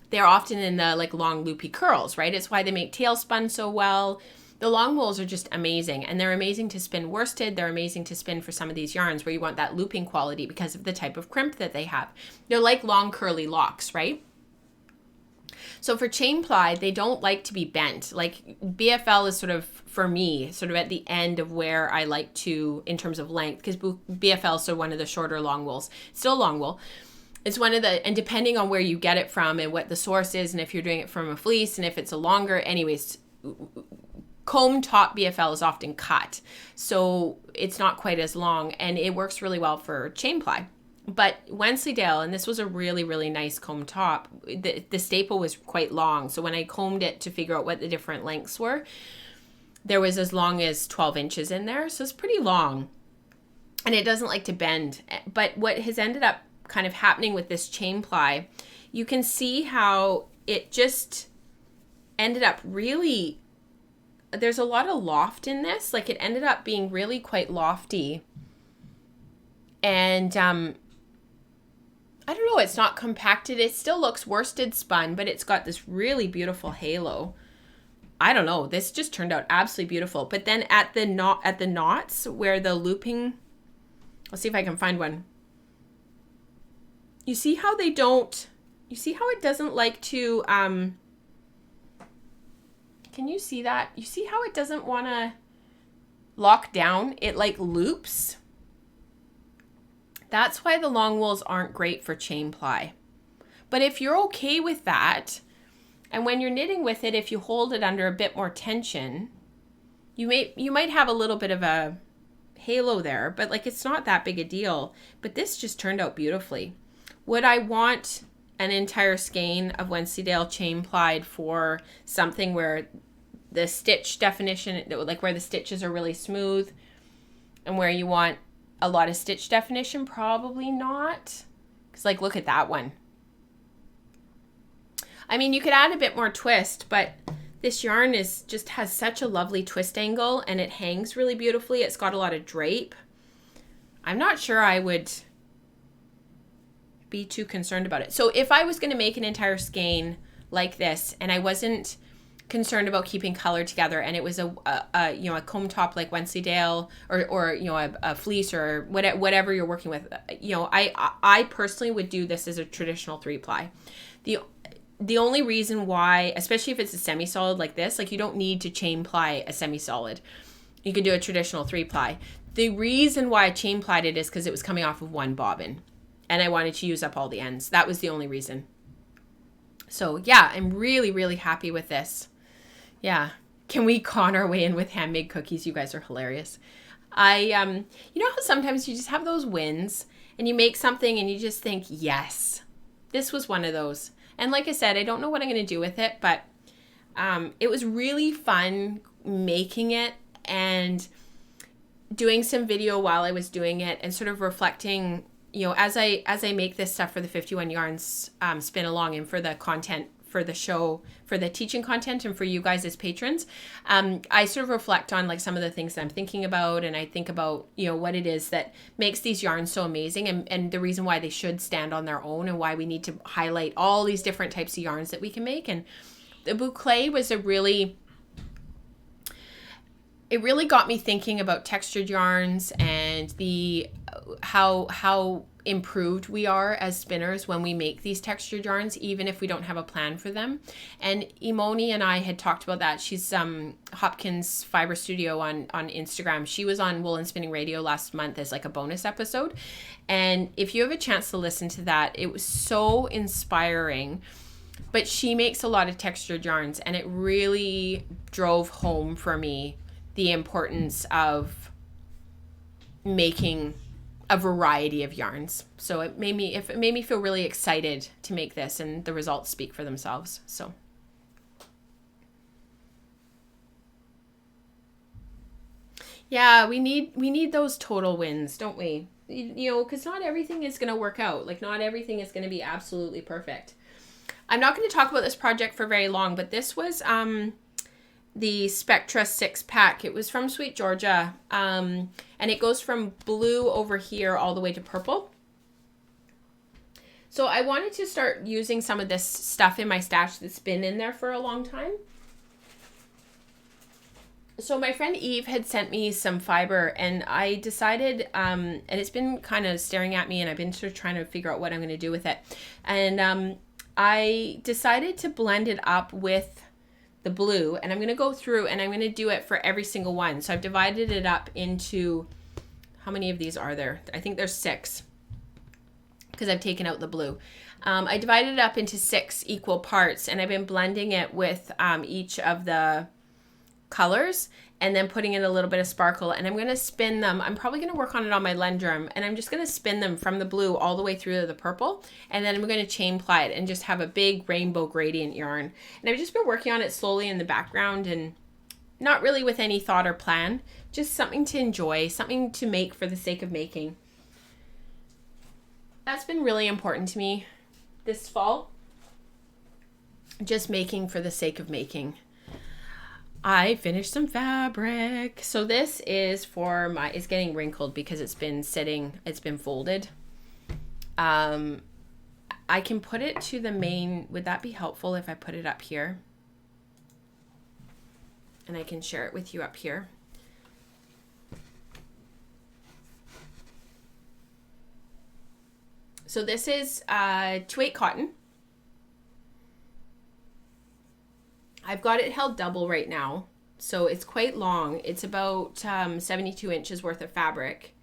they're often in the like long loopy curls, right? It's why they make tail spun so well. The long wools are just amazing, and they're amazing to spin worsted. They're amazing to spin for some of these yarns where you want that looping quality because of the type of crimp that they have. They're like long curly locks, right? So for chain ply, they don't like to be bent. Like BFL is sort of, for me, sort of at the end of where I like to, in terms of length, because BFL is sort of one of the shorter long wools. Still long wool. It's one of the, and depending on where you get it from and what the source is, and if you're doing it from a fleece, and if it's a longer, anyways, comb top BFL is often cut. So it's not quite as long, and it works really well for chain ply. But Wensleydale, and this was a really, really nice comb top, the staple was quite long. So when I combed it to figure out what the different lengths were, there was as long as 12 inches in there. So it's pretty long, and it doesn't like to bend. But what has ended up kind of happening with this chain ply, you can see how it just ended up really, there's a lot of loft in this. Like it ended up being really quite lofty. And I don't know, it's not compacted. It still looks worsted spun, but it's got this really beautiful halo. I don't know, this just turned out absolutely beautiful. But then at the knots where the looping, I'll see if I can find one. You see how they don't, you see how it doesn't like to, can you see that? You see how it doesn't want to lock down? It like loops. That's why the long wools aren't great for chain ply. But if you're okay with that, and when you're knitting with it, if you hold it under a bit more tension, you might have a little bit of a halo there, but like it's not that big a deal. But this just turned out beautifully. Would I want an entire skein of Wensleydale chain plied for something where the stitch definition, like where the stitches are really smooth and where you want a lot of stitch definition? Probably not. Because like, look at that one. I mean, you could add a bit more twist, but this yarn just has such a lovely twist angle, and it hangs really beautifully. It's got a lot of drape. I'm not sure I would be too concerned about it. So if I was going to make an entire skein like this, and I wasn't concerned about keeping color together, and it was a comb top like Wensleydale or a fleece or whatever you're working with, I personally would do this as a traditional 3-ply. The only reason why, especially if it's a semi-solid like this, like you don't need to chain ply a semi-solid. You can do a traditional 3-ply. The reason why I chain plied it is because it was coming off of one bobbin, and I wanted to use up all the ends. That was the only reason. So yeah, I'm really, really happy with this. Yeah. Can we con our way in with handmade cookies? You guys are hilarious. You know how sometimes you just have those wins and you make something and you just think, yes, this was one of those. And like I said, I don't know what I'm going to do with it, but it was really fun making it and doing some video while I was doing it and sort of reflecting, as I make this stuff for the 51 Yarns spin along and for the content for the show, for the teaching content, and for you guys as patrons, I sort of reflect on like some of the things that I'm thinking about, and I think about what it is that makes these yarns so amazing, and the reason why they should stand on their own, and why we need to highlight all these different types of yarns that we can make. And the boucle was it really got me thinking about textured yarns and how improved we are as spinners when we make these textured yarns, even if we don't have a plan for them. And Imoni and I had talked about that. She's Hopkins Fiber Studio on Instagram. She was on Wool and Spinning Radio last month as like a bonus episode. And if you have a chance to listen to that, it was so inspiring. But she makes a lot of textured yarns, and it really drove home for me the importance of making a variety of yarns. So it made me feel really excited to make this, and the results speak for themselves. So yeah, we need those total wins, don't we? You know, because not everything is going to work out. Like, not everything is going to be absolutely perfect. I'm not going to talk about this project for very long, but this was the Spectra 6-pack. It was from Sweet Georgia, and it goes from blue over here all the way to purple. So I wanted to start using some of this stuff in my stash that's been in there for a long time. So my friend Eve had sent me some fiber, and I decided, and it's been kind of staring at me, and I've been sort of trying to figure out what I'm going to do with it. And I decided to blend it up with the blue, and I'm going to go through and I'm going to do it for every single one. So I've divided it up into, how many of these are there? I think there's 6, because I've taken out the blue. I divided it up into 6 equal parts, and I've been blending it with each of the colors, and then putting in a little bit of sparkle, and I'm going to spin them. I'm probably going to work on it on my Lendrum, and I'm just going to spin them from the blue all the way through to the purple, and then I'm going to chain ply it and just have a big rainbow gradient yarn. And I've just been working on it slowly in the background, and not really with any thought or plan, just something to enjoy, something to make for the sake of making. That's been really important to me this fall, just making for the sake of making. I finished some fabric. So this is for my, it's getting wrinkled because it's been sitting, it's been folded. I can put it to the main, would that be helpful if I put it up here? And I can share it with you up here. So this is 2/8 cotton. I've got it held double right now, so it's quite long. It's about 72 inches worth of fabric.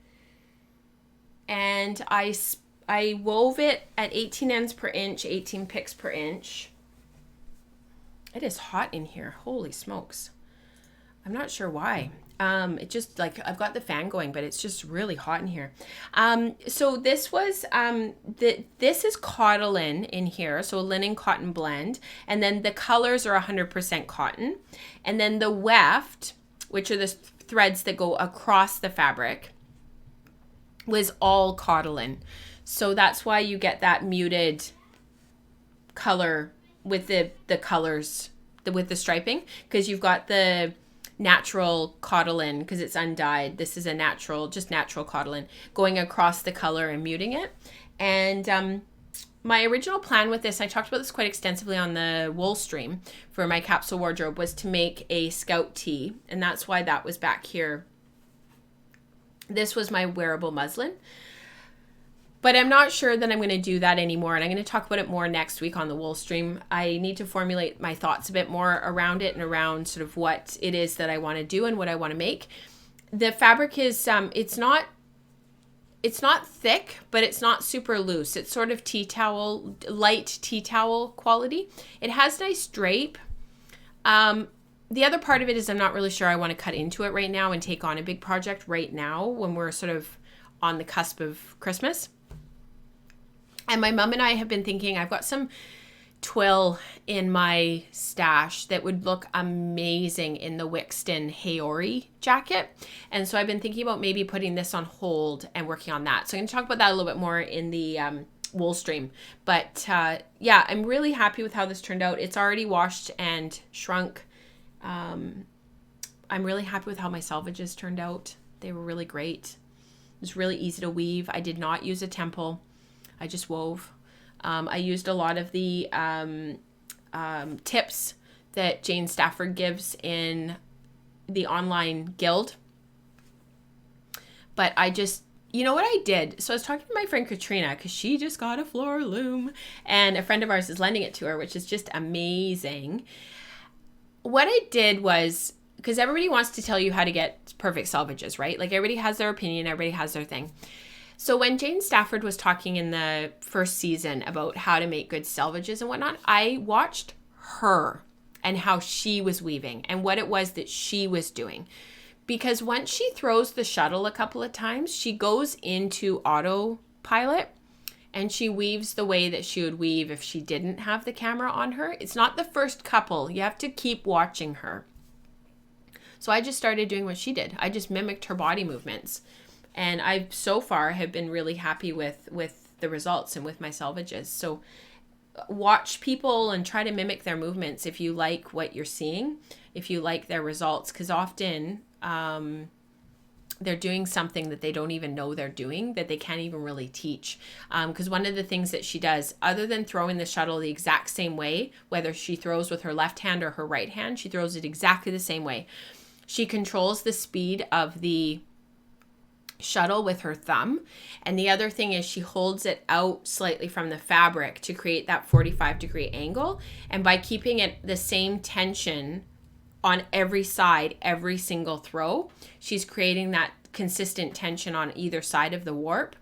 And I wove it at 18 ends per inch, 18 picks per inch. It is hot in here, holy smokes. I'm not sure why. It just, like, I've got the fan going, but it's just really hot in here. So this was, this is Cotylin in here, so a linen cotton blend. And then the colors are 100% cotton. And then the weft, which are the threads that go across the fabric, was all Cotylin. So that's why you get that muted color with the colors, with the striping, because you've got the natural Cotylin, because it's undyed. This is a natural, just natural Cotylin going across the color and muting it. And my original plan with this, I talked about this quite extensively on the wool stream for my capsule wardrobe, was to make a scout tee, and that's why that was back here. This was my wearable muslin. But I'm not sure that I'm going to do that anymore, and I'm going to talk about it more next week on the wool stream. I need to formulate my thoughts a bit more around it and around sort of what it is that I want to do and what I want to make. The fabric is, it's not thick, but it's not super loose. It's sort of tea towel, light tea towel quality. It has nice drape. The other part of it is I'm not really sure I want to cut into it right now and take on a big project right now when we're sort of on the cusp of Christmas. And my mom and I have been thinking, I've got some twill in my stash that would look amazing in the Wixton Haori jacket. And so I've been thinking about maybe putting this on hold and working on that. So I'm going to talk about that a little bit more in the wool stream. But yeah, I'm really happy with how this turned out. It's already washed and shrunk. I'm really happy with how my selvages turned out. They were really great. It was really easy to weave. I did not use a temple. I just wove. I used a lot of the tips that Jane Stafford gives in the online guild. But I just you know what I did? So I was talking to my friend Katrina because she just got a floor loom and a friend of ours is lending it to her, which is just amazing. What I did was, because everybody wants to tell you how to get perfect selvages, right? Like everybody has their opinion, everybody has their thing. So when Jane Stafford was talking in the first season about how to make good selvages and whatnot, I watched her and how she was weaving and what it was that she was doing. Because once she throws the shuttle a couple of times, she goes into autopilot and she weaves the way that she would weave if she didn't have the camera on her. It's not the first couple. You have to keep watching her. So I just started doing what she did. I just mimicked her body movements. And I so far have been really happy with the results and with my selvages. So watch people and try to mimic their movements if you like what you're seeing, if you like their results, because often they're doing something that they don't even know they're doing, that they can't even really teach. Because one of the things that she does, other than throwing the shuttle the exact same way, whether she throws with her left hand or her right hand, she throws it exactly the same way. She controls the speed of the shuttle with her thumb. And the other thing is she holds it out slightly from the fabric to create that 45-degree angle. And by keeping it the same tension on every side, every single throw, she's creating that consistent tension on either side of the warp.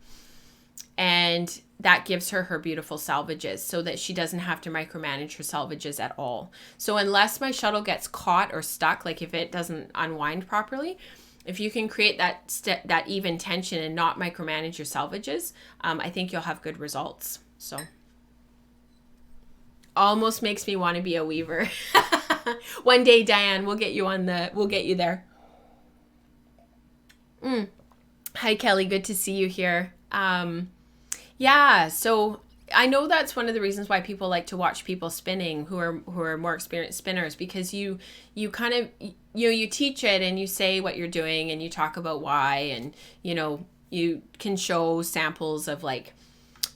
And that gives her her beautiful selvages so that she doesn't have to micromanage her selvages at all. So unless my shuttle gets caught or stuck, like if it doesn't unwind properly, if you can create that even tension and not micromanage your selvages, I think you'll have good results. So almost makes me want to be a weaver. One day, Diane, we'll get you there. Hi, Kelly. Good to see you here. Yeah, so I know that's one of the reasons why people like to watch people spinning who are more experienced spinners, because you kind of, you teach it and you say what you're doing and you talk about why, and you can show samples of like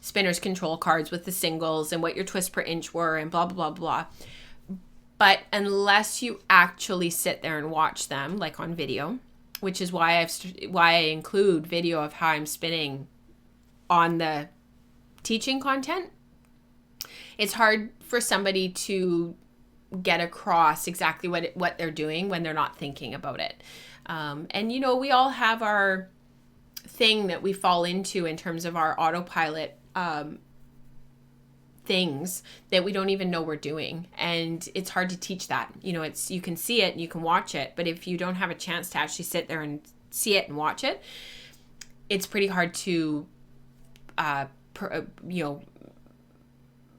spinner's control cards with the singles and what your twists per inch were and blah, blah, blah, blah. But unless you actually sit there and watch them, like on video, which is why I include video of how I'm spinning on the teaching content, it's hard for somebody to get across exactly what they're doing when they're not thinking about it. And we all have our thing that we fall into in terms of our autopilot things that we don't even know we're doing, and it's hard to teach that. You can see it and you can watch it, but if you don't have a chance to actually sit there and see it and watch it, it's pretty hard to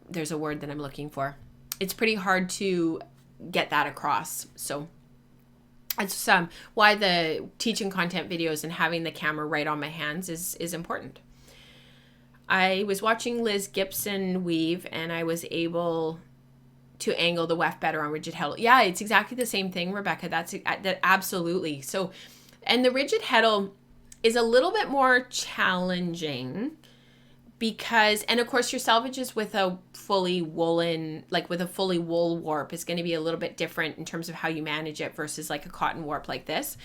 there's a word that I'm looking for. It's pretty hard to get that across. So that's why the teaching content videos and having the camera right on my hands is important. I was watching Liz Gibson weave and I was able to angle the weft better on rigid heddle. Yeah, it's exactly the same thing, Rebecca. That absolutely. So, and the rigid heddle is a little bit more challenging because, and of course your selvages with a fully woolen, like with a fully wool warp is going to be a little bit different in terms of how you manage it versus like a cotton warp like this.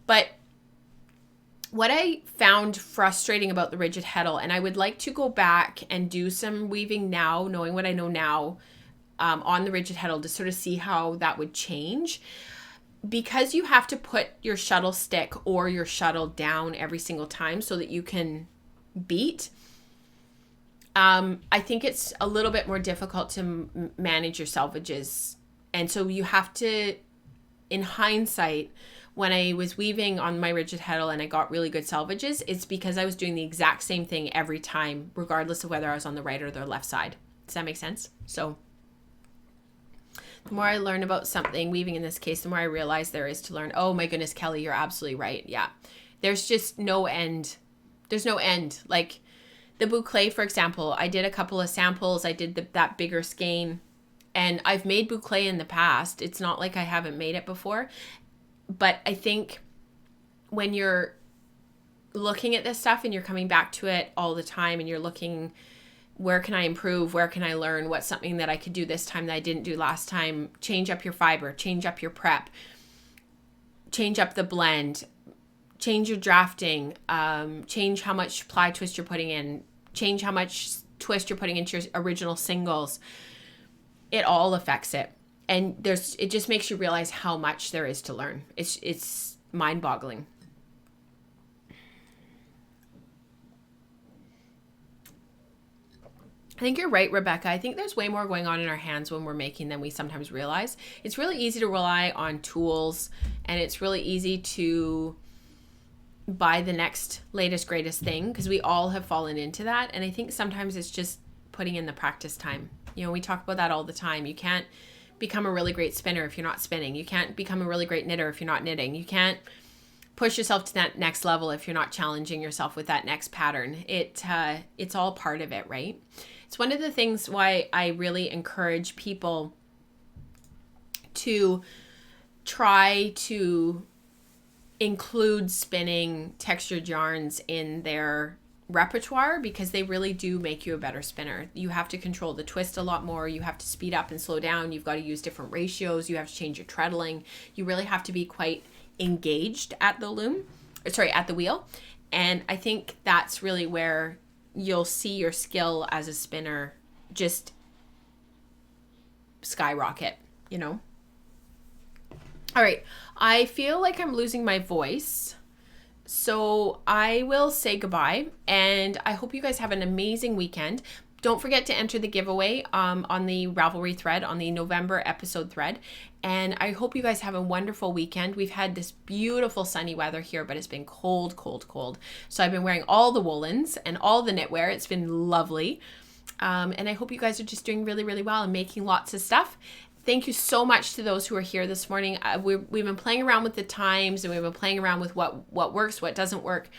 But what I found frustrating about the rigid heddle, and I would like to go back and do some weaving now, knowing what I know now on the rigid heddle to sort of see how that would change. Because you have to put your shuttle stick or your shuttle down every single time so that you can I think it's a little bit more difficult to manage your selvages. And so you have to, in hindsight, when I was weaving on my rigid heddle and I got really good selvages, it's because I was doing the exact same thing every time, regardless of whether I was on the right or the left side. Does that make sense? So the more I learn about something, weaving in this case, the more I realize there is to learn. Oh my goodness, Kelly, you're absolutely right. Yeah. There's just no end. There's no end. Like the boucle, for example, I did a couple of samples. I did that bigger skein, and I've made boucle in the past. It's not like I haven't made it before. But I think when you're looking at this stuff and you're coming back to it all the time and you're looking, where can I improve? Where can I learn? What's something that I could do this time that I didn't do last time? Change up your fiber, change up your prep, change up the blend, change your drafting, change how much ply twist you're putting in, change how much twist you're putting into your original singles. It all affects it. And it just makes you realize how much there is to learn. It's mind-boggling. I think you're right, Rebecca. I think there's way more going on in our hands when we're making than we sometimes realize. It's really easy to rely on tools, and it's really easy to buy the next latest, greatest thing, because we all have fallen into that. And I think sometimes it's just putting in the practice time. You know, we talk about that all the time. You can't become a really great spinner if you're not spinning. You can't become a really great knitter if you're not knitting. You can't push yourself to that next level if you're not challenging yourself with that next pattern. It's all part of it, right? It's one of the things why I really encourage people to try to include spinning textured yarns in their repertoire, because they really do make you a better spinner. You have to control the twist a lot more. You have to speed up and slow down. You've got to use different ratios. You have to change your treadling. You really have to be quite engaged at the wheel. And I think that's really where you'll see your skill as a spinner just skyrocket, you know? All right. I feel like I'm losing my voice, so I will say goodbye, and I hope you guys have an amazing weekend. Don't forget to enter the giveaway on the Ravelry thread, on the November episode thread. And I hope you guys have a wonderful weekend. We've had this beautiful sunny weather here, but it's been cold, cold, cold. So I've been wearing all the woolens and all the knitwear. It's been lovely. And I hope you guys are just doing really, really well and making lots of stuff. Thank you so much to those who are here this morning. We've been playing around with the times, and we've been playing around with what works, what doesn't work.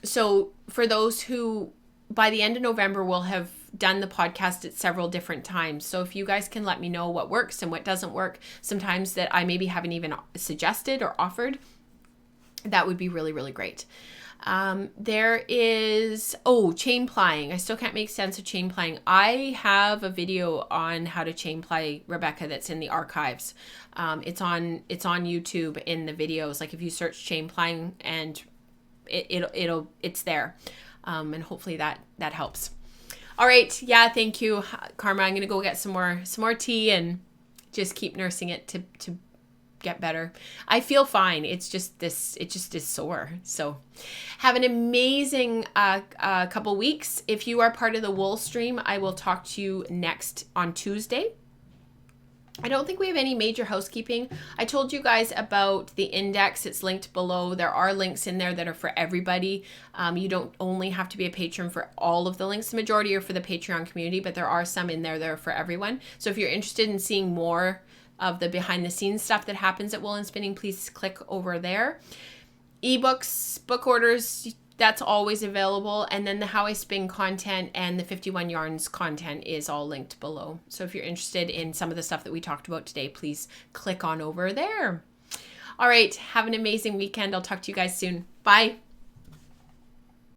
So for those who, by the end of November, will have done the podcast at several different times. So if you guys can let me know what works and what doesn't work, sometimes that I maybe haven't even suggested or offered, that would be really, really great. There is, chain plying. I still can't make sense of chain plying. I have a video on how to chain ply, Rebecca, that's in the archives. It's on YouTube in the videos. Like if you search chain plying, and it's there. And hopefully that helps. All right. Yeah. Thank you, Karma. I'm going to go get some more tea and just keep nursing it to get better. I feel fine. It just is sore. So have an amazing couple weeks. If you are part of the wool stream, I will talk to you next on Tuesday. I don't think we have any major housekeeping. I told you guys about the index. It's linked below. There are links in there that are for everybody. You don't only have to be a patron for all of the links. The majority are for the Patreon community, but there are some in there that are for everyone. So if you're interested in seeing more of the behind the scenes stuff that happens at Wool and Spinning, please click over there. Ebooks, book orders, that's always available. And then the How I Spin content and the 51 Yarns content is all linked below. So if you're interested in some of the stuff that we talked about today, please click on over there. All right. Have an amazing weekend. I'll talk to you guys soon. Bye.